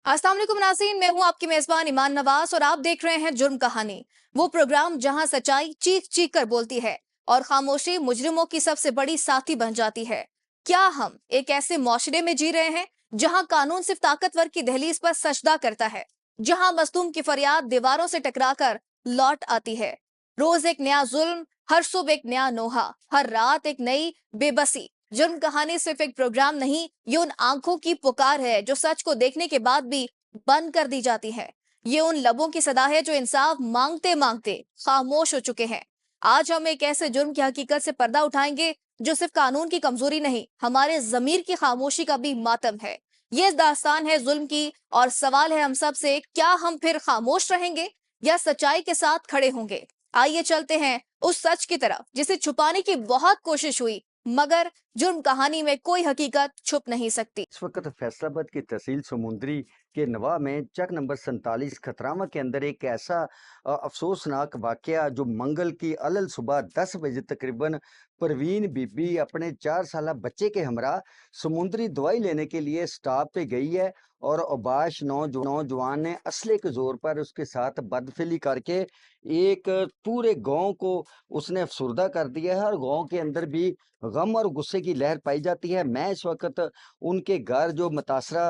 अस्सलाम वालेकुम नाज़रीन, मैं हूं आपकी मेजबान ईमान नवाज और आप देख रहे हैं जुर्म कहानी। वो प्रोग्राम जहां सच्चाई चीख चीख कर बोलती है और खामोशी मुजरिमों की सबसे बड़ी साथी बन जाती है। क्या हम एक ऐसे माशरे में जी रहे हैं जहां कानून सिर्फ ताकतवर की दहलीज पर सजदा करता है, जहां मजलूम की फरियाद दीवारों से टकराकर लौट आती है। रोज एक नया जुल्म, हर सुबह एक नया नोहा, हर रात एक नई बेबसी। जुर्म कहानी सिर्फ एक प्रोग्राम नहीं, ये उन आंखों की पुकार है जो सच को देखने के बाद भी बंद कर दी जाती है। ये उन लबों की सदा है जो इंसाफ मांगते मांगते खामोश हो चुके हैं। आज हम एक ऐसे जुर्म की हकीकत से पर्दा उठाएंगे जो सिर्फ कानून की कमजोरी नहीं, हमारे जमीर की खामोशी का भी मातम है। ये दास्तान है जुल्म की और सवाल है हम सब से, क्या हम फिर खामोश रहेंगे या सच्चाई के साथ खड़े होंगे? आइए चलते हैं उस सच की तरफ जिसे छुपाने की बहुत कोशिश हुई, मगर जुर्म कहानी में कोई हकीकत छुप नहीं सकती। इस वक्त फैसलाबाद की तहसील समुंदरी के नवा में चक नंबर 47 खतरामा के अंदर एक ऐसा अफसोसनाक वाकया जो मंगल की अलल सुबह 10 बजे तकरीबन परवीन बीबी अपने 4 साल बच्चे के हमरा समुंदरी दवाई लेने के लिए स्टॉप पे गई है और अबाश नौजवान ने असले के जोर पर उसके साथ बदफिली करके एक पूरे गांव को उसने अफसुर्दा कर दिया है और गांव के अंदर भी गम और गुस्से की लहर पाई जाती है। मैं इस वक्त उनके घर जो मुतासरा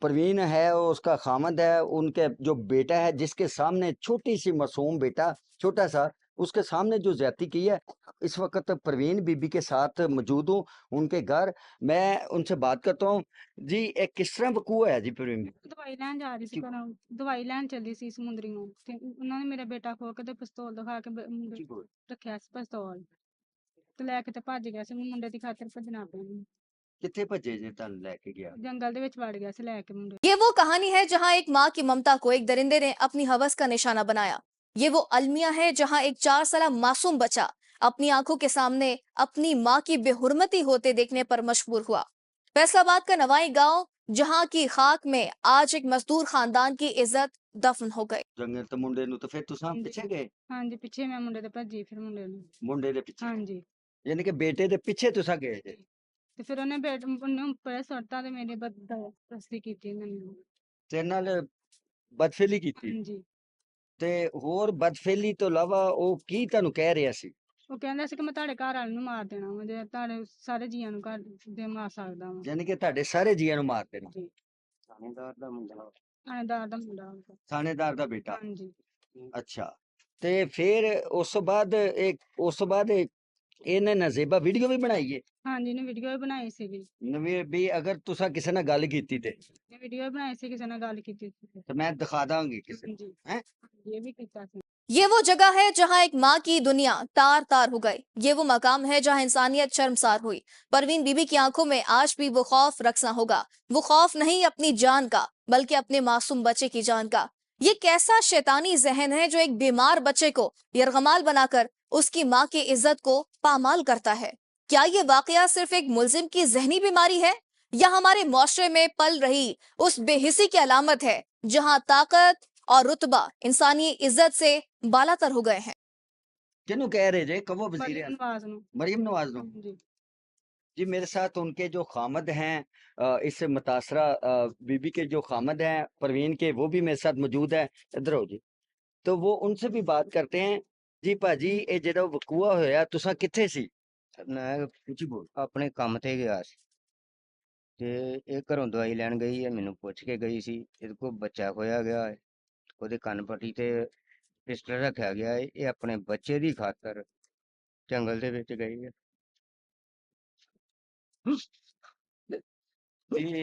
परवीन है वो उसका खामद है, उनके जो बेटा है जिसके सामने छोटी सी मासूम बेटा छोटा सा उसके सामने जो ज्यादती की है, इस वक्त परवीन बीबी के साथ मौजूद हूँ उनके घर। मैं उनसे बात करता हूँ। जी एक किस तरह वकूआ है जी परवीन ਦਵਾਈ ਲੈਣ ਜਾ ਰਹੀ ਸੀ की? ਘਰੋਂ ਦਵਾਈ ਲੈਣ ਚੱਲੀ ਸੀ ਸਮੁੰਦਰੀਓਂ ਤੇ ਉਹਨਾਂ ਨੇ ਮੇਰਾ ਬੇਟਾ ਖੋ ਕੇ ਤੇ ਪਿਸਤੌਲ ਦਿਖਾ ਕੇ जी बोल। ਰੱਖਿਆ ਸੀ ਪਿਸਤੌਲ ਤੇ ਲੈ ਕੇ ਤੇ ਭੱਜ ਗਿਆ ਸੀ ਮੁੰਡੇ ਦੀ ਖਾਤਰ ਭੱਜਣਾ ਪਿਆ ਮੈਨੂੰ। कितने भजे जे तन लेके गया? ਜੰਗਲ ਦੇ ਵਿੱਚ ਵੜ ਗਿਆ ਸੀ ਲੈ ਕੇ ਮੁੰਡੇ। ये वो कहानी है जहां एक माँ की ममता को एक दरिंदे ने अपनी हवस का निशाना बनाया। ये वो अलमिया है जहां एक 4 साल मासूम बच्चा अपनी आंखों के सामने अपनी माँ की बेहुरमती होते देखने पर मजबूर हुआ। फैसलाबाद का नवाई गांव जहां की खाक में आज एक मजदूर खानदान की इज्जत दफन हो गई। जंगल तो मुंडे नु तो फिर तुसा ਹਾਂਜੀ पीछे गए? ਹਾਂਜੀ ਪਿੱਛੇ ਮੈਂ ਮੁੰਡੇ ਦੇ ਭੱਜੀ ਫਿਰ ਮੁੰਡੇ ਨੂੰ। मुंडे दे पीछे ਹਾਂਜੀ यानी कि बेटे दे पीछे तुसा गए जे? ਤੇ ਫਿਰ ਉਹਨੇ ਬੇਟ ਉਹਨੂੰ ਉੱਪਰ ਸੁੱਟਤਾ ਤੇ ਮੇਰੀ ਬਦਤਮਜ਼ੀ ਕੀਤੀ ਮੈਨੂੰ। तेरे नाल बदफेली की थी ਹਾਂਜੀ ते होर बदफेली तो इलावा ओ की तन्नू कह रहा सी? ਉਹ ਕਹਿੰਦਾ ਸੀ ਕਿ ਮੈਂ ਤੁਹਾਡੇ ਘਰ ਵਾਲੇ ਨੂੰ ਮਾਰ ਦੇਣਾ ਵਾ ਜੇ ਤੁਹਾਡੇ ਸਾਰੇ ਜੀਆਂ ਨੂੰ ਘਰ ਦੇ ਮਾਰ ਸਕਦਾ ਵਾਂ। यानी कि ਤੁਹਾਡੇ ਸਾਰੇ ਜੀਆਂ ਨੂੰ ਮਾਰ ਦੇਣਾ। ਜੀ ਥਾਣੇਦਾਰ ਦਾ ਮੁੰਡਾ, ਥਾਣੇਦਾਰ ਦਾ ਮੁੰਡਾ ਵਾ। ਥਾਣੇਦਾਰ ਦਾ ਬੇਟਾ। ਹਾਂਜੀ ਅੱਛਾ ਤੇ ਫਿਰ ਉਸ ਤੋਂ ਬਾਅਦ ਇਹਨੇ ਨਜ਼ੀਬਾ ਵੀਡੀਓ ਵੀ ਬਣਾਈ ਏ? ਹਾਂਜੀ ਨੇ ਵੀਡੀਓ ਵੀ ਬਣਾਈ ਸੀਗੀ। ਨਵੀਂ ਵੀ ਅਗਰ ਤੁਸੀਂ ਕਿਸੇ ਨਾਲ ਗੱਲ ਕੀਤੀ ਤੇ ਨੇ ਵੀਡੀਓ ਵੀ ਬਣਾਈ ਸੀ ਕਿਸੇ ਨਾਲ ਗੱਲ ਕੀਤੀ ਸੀ। ਤੇ ਮੈਂ ਦਿਖਾ ਦਾਂਗੀ ਕਿਸੇ ਨੂੰ ਹਾਂਜੀ ਹੈ। ਇਹ ਵੀ ਕੀਤਾ ਸੀ। ये वो जगह है जहां एक माँ की दुनिया तार तार हो गई। ये वो मकाम है जहां इंसानियत शर्मसार हुई। परवीन बीबी की आंखों में आज भी वो खौफ रखना होगा। वो खौफ नहीं अपनी जान का, बल्कि अपने मासूम बच्चे की जान का। ये कैसा शैतानी जहन है जो एक बीमार बच्चे को यरगमाल बनाकर उसकी माँ की इज्जत को पामाल करता है? क्या ये वाकया सिर्फ एक मुलजिम की जहनी बीमारी है या हमारे मुआशरे में पल रही उस बेहिसी की अलामत है जहां ताकत और रुतबा इंसानी इज्जत से बालातर हो गए हैं? किन्नू कह रहे जे कवो वजीर ਮਰੀਮ ਨਵਾਜ਼ ਨੂੰ। मरियम नवाज नो? ਹਾਂਜੀ जी मेरे साथ उनके जो खामद हैं इस मुतासरा बीबी के जो खामद हैं परवीन के वो भी मेरे साथ मौजूद है। इधर हो जी। तो वो उनसे भी बात करते हैं। जी भाजी ये जो वकूआ होया तुसा किथे सी? ਮੈਂ जी बोल। ਆਪਣੇ ਕੰਮ ਤੇ ਗਿਆ ਸੀ ਤੇ ਇਹ ਘਰੋਂ ਦਵਾਈ ਲੈਣ ਗਈ ਹੈ, ਮੈਨੂੰ ਪੁੱਛ ਕੇ ਗਈ ਸੀ। ਇਹਦੇ ਕੋਲ ਬੱਚਾ ਖੋਇਆ ਗਿਆ ਹੈ, ਉਹਦੇ ਕੰਨ ਪੱਟੀ ਤੇ ਪਿਸਟਲ ਰੱਖਿਆ ਗਿਆ ਹੈ। ਇਹ ਆਪਣੇ ਬੱਚੇ ਦੀ ਖਾਤਰ ਜੰਗਲ ਦੇ ਵਿੱਚ ਗਈ ਹੈ। जी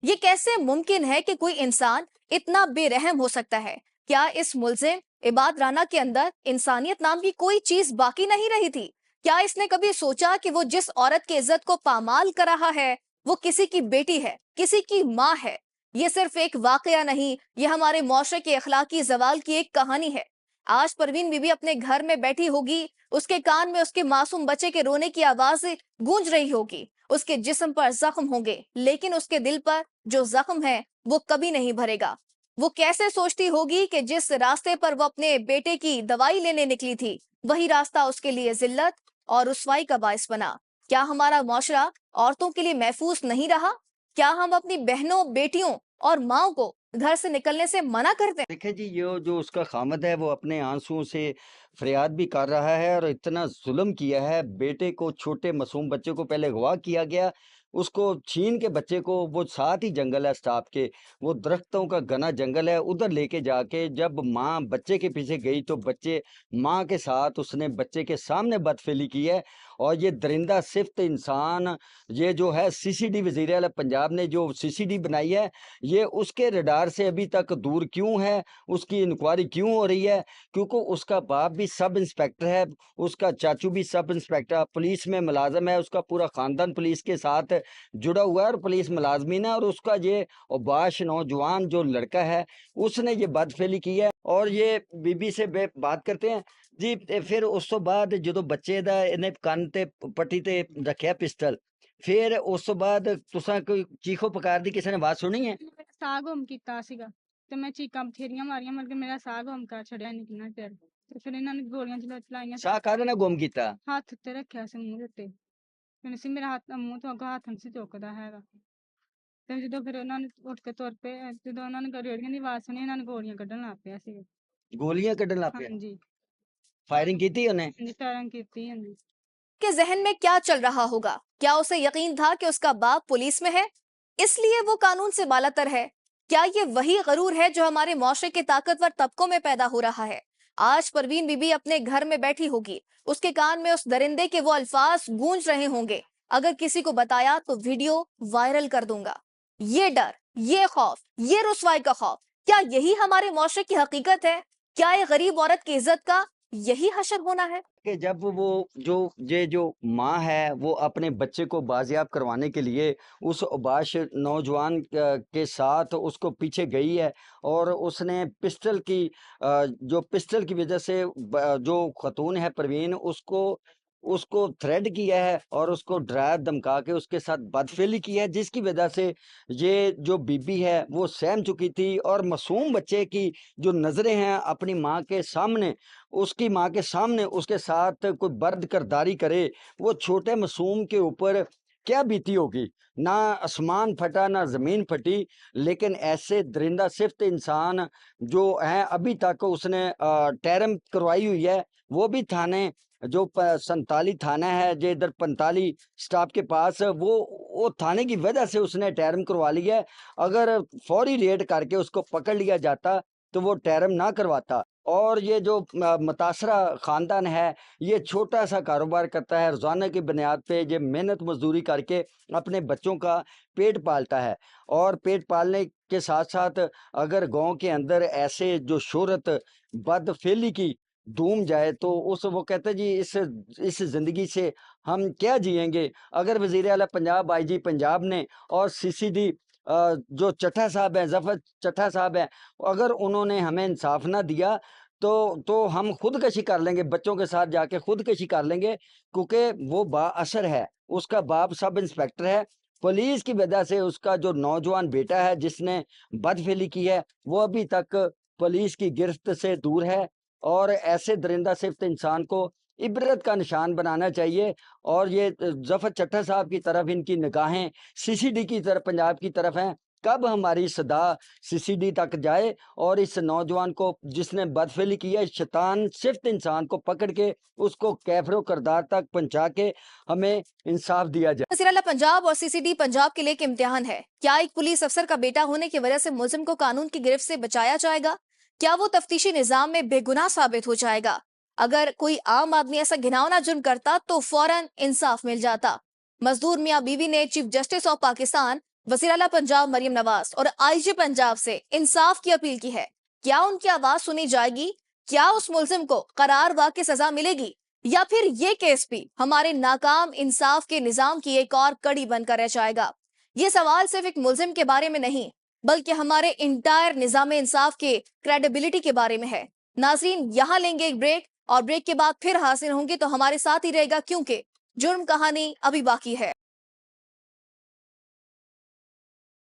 ये कैसे मुमकिन है कि कोई इंसान इतना बेरहम हो सकता है? क्या इस मुल्जिम इबाद राना के अंदर इंसानियत नाम की कोई चीज बाकी नहीं रही थी? क्या इसने कभी सोचा कि वो जिस औरत की इज्जत को पामाल कर रहा है वो किसी की बेटी है, किसी की माँ है? ये सिर्फ एक वाकया नहीं, ये हमारे मुआशरे के अखलाकी जवाल की एक कहानी है। आज परवीन बीबी अपने घर में बैठी होगी, उसके कान में उसके मासूम बच्चे के रोने की आवाज गूंज रही होगी, उसके जिस्म पर जख्म होंगे, लेकिन उसके दिल पर जो जख्म है वो कभी नहीं भरेगा। वो कैसे सोचती होगी कि जिस रास्ते पर वो अपने बेटे की दवाई लेने निकली थी वही रास्ता उसके लिए जिल्लत और रुसवाई का बायस बना। क्या हमारा मुआशरा औरतों के लिए महफूज नहीं रहा? क्या हम अपनी बहनों बेटियों और माँ को घर से निकलने से मना करते हैं। देखिए जी, ये जो उसका खामद है वो अपने आंसुओं से फरियाद भी कर रहा है और इतना जुल्म किया है बेटे को, छोटे मासूम बच्चे को पहले अगवा किया गया, उसको छीन के बच्चे को, वो साथ ही जंगल है स्टाफ के, वो दरख्तों का घना जंगल है, उधर लेके जाके जब माँ बच्चे के पीछे गई तो बच्चे माँ के साथ उसने बच्चे के सामने बदफेली की है। और ये दरिंदा सिफ्त इंसान, ये जो है सीसीडी, वज़ीर आला पंजाब ने जो सीसीडी बनाई है, ये उसके रडार से अभी तक दूर क्यों है? उसकी इंक्वायरी क्यों हो रही है? क्योंकि उसका बाप भी सब इंस्पेक्टर है, उसका चाचू भी सब इंस्पेक्टर पुलिस में मुलाज़िम है, उसका पूरा ख़ानदान पुलिस के साथ जुड़ा हुआ है और पुलिस मुलाज़मिन है, और उसका ये औबाश नौजवान जो लड़का है, उसने ये बदफेली की है। और ये बीबी से बात करते हैं जी। फिर उस तो बाद जो बच्चे दा इन्हें कन ते पट्टी ते रखिया पिस्टल, फिर उस तो बाद तुसां कोई चीखो पुकार दी किसी ने आवाज़ सुनी है? ਮੇਰਾ ਸਾਹ ਗੁੰਮ ਕੀਤਾ ਸੀਗਾ ਤੇ ਮੈਂ ਚੀਕਾਂ ਬਥੇਰੀਆਂ ਮਾਰੀਆਂ ਮਤਲਬ ਕਿ ਮੇਰਾ ਸਾਹ ਗੁੰਮ ਕਰ ਛੱਡਿਆ ਨਹੀਂ ਕਿੰਨਾ ਚਿਰ ਤੇ ਫਿਰ ਇਹਨਾਂ ਨੇ ਗੋਲੀਆਂ ਚਲਾਈਆਂ ਤੇ ਸਾਹ ਕਾਹਦੇ ਨਾਲ ਗੁੰਮ ਕੀਤਾ? ਹੱਥ ਉੱਤੇ ਰੱਖਿਆ ਸੀ ਮੂੰਹ ਦੇ ਉੱਤੇ ਮੈਨੂੰ ਸੀ ਮੇਰਾ ਹੱਥ ਮੂੰਹ ਤੋਂ ਅੱਗੋਂ ਹੱਥ ਨਹੀਂ ਸੀ ਚੁੱਕਦਾ ਹੈਗਾ ਤੇ ਜਦੋਂ ਫਿਰ ਉਹਨਾਂ ਨੇ ਉੱਠ ਕੇ ਤੁਰ ਪਏ ਜਦੋਂ ਉਹਨਾਂ ਨੇ ਰੇੜੀਆਂ ਦੀ ਆਵਾਜ਼ ਸੁਣੀ ਇਹਨਾਂ ਨੇ ਗੋਲੀਆਂ ਕੱਢਣ ਲੱਗ ਪਿਆ ਸੀ ਗੋਲੀਆਂ ਕੱਢਣ ਲੱਗ ਪਿਆ? ਹਾਂਜੀ फायरिंग की थी उन्हें? ਹਾਂਜੀ ਫਾਇਰਿੰਗ ਕੀਤੀ ਹਾਂਜੀ के जहन में क्या चल रहा होगा? क्या उसे यकीन था कि उसका बाप पुलिस में है, इसलिए वो कानून से बालातर है? क्या ये वही गरूर है जो हमारे मुआशरे के ताकतवर तबकों में पैदा हो रहा है? आज परवीन बीबी अपने घर में बैठी होगी, उसके कान में उस दरिंदे के वो अल्फाज गूंज रहे होंगे, अगर किसी को बताया तो वीडियो वायरल कर दूंगा। ये डर, ये खौफ, ये रुसवाई का खौफ, क्या यही हमारे मुआशरे की हकीकत है? क्या एक गरीब औरत की इज्जत का यही हशर होना है? कि जब वो जो माँ है वो अपने बच्चे को बाजियाब करवाने के लिए उस उबाश नौजवान के साथ उसको पीछे गई है, और उसने जो पिस्टल की वजह से जो खतून है परवीन, उसको उसको थ्रेड किया है और उसको डरा धमका के उसके साथ बदफेली की है, जिसकी वजह से ये जो बीबी है वो सहम चुकी थी। और मासूम बच्चे की जो नज़रें हैं अपनी माँ के सामने, उसकी माँ के सामने उसके साथ कोई बर्द किरदारी करे, वो छोटे मासूम के ऊपर क्या बीती होगी? ना आसमान फटा ना ज़मीन फटी, लेकिन ऐसे दरिंदा सिफ्त इंसान जो हैं, अभी तक उसने टैरम करवाई हुई है, वो भी थाने जो 47 थाना है जो इधर 45 स्टाफ के पास, वो थाने की वजह से उसने टैरम करवा लिया है। अगर फौरी रेड करके उसको पकड़ लिया जाता तो वो टैरम ना करवाता। और ये जो मुतासरा ख़ानदान है, ये छोटा सा कारोबार करता है, रोज़ाना की बुनियाद पे ये मेहनत मजदूरी करके अपने बच्चों का पेट पालता है। और पेट पालने के साथ साथ अगर गांव के अंदर ऐसे जो शोहरत बदफेली की धूम जाए तो उस वो कहते हैं जी, इस ज़िंदगी से हम क्या जिएंगे? अगर वज़ीर आला पंजाब, आईजी पंजाब ने और सीसीडी जो चट्टा साहब हैं, ज़फ़र चट्टा साहब हैं, अगर उन्होंने हमें इंसाफ ना दिया तो हम खुदकशी कर लेंगे, बच्चों के साथ जाके खुदकशी कर लेंगे, क्योंकि वो बाअसर है, उसका बाप सब इंस्पेक्टर है। पुलिस की वजह से उसका जो नौजवान बेटा है जिसने बदफेली की है, वो अभी तक पुलिस की गिरफ्त से दूर है। और ऐसे दरिंदा सिफ्त इंसान को इबरत का निशान बनाना चाहिए। और ये ज़फ़र चट्टा साहब की तरफ इनकी निगाहें सीसीडी की तरफ, पंजाब की तरफ हैं। कब हमारी सदा सीसीडी तक जाए और इस नौजवान को जिसने बदफेली की है, शैतान सिफ्त इंसान को पकड़ के उसको कैफरो करदार तक पहुंचा के हमें इंसाफ दिया जाए। वज़ीर आला पंजाब और सीसीडी पंजाब के लिए एक इम्तिहान है। क्या एक पुलिस अफसर का बेटा होने की वजह से मुलजिम को कानून की गिरफ्त से बचाया जाएगा? क्या वो तफ्तीशी निजाम में बेगुनाह साबित हो जाएगा? अगर कोई आम आदमी ऐसा घिनौना जुर्म करता तो फौरन इंसाफ मिल जाता। मजदूर मियां बीवी ने चीफ जस्टिस ऑफ पाकिस्तान, वज़ीर आला पंजाब मरियम नवाज और आईजी पंजाब से इंसाफ की अपील की है। क्या उनकी आवाज सुनी जाएगी? क्या उस मुलजिम को करार वाक़ई सजा मिलेगी, या फिर ये केस भी हमारे नाकाम इंसाफ के निजाम की एक और कड़ी बनकर रह जाएगा? ये सवाल सिर्फ एक मुलजिम के बारे में नहीं, बल्कि हमारे इंटायर निजाम इंसाफ के क्रेडिबिलिटी के बारे में है। नाजरीन, यहाँ लेंगे एक ब्रेक और ब्रेक के बाद फिर हाजिर होंगे, तो हमारे साथ ही रहेगा, क्योंकि जुर्म कहानी अभी बाकी है।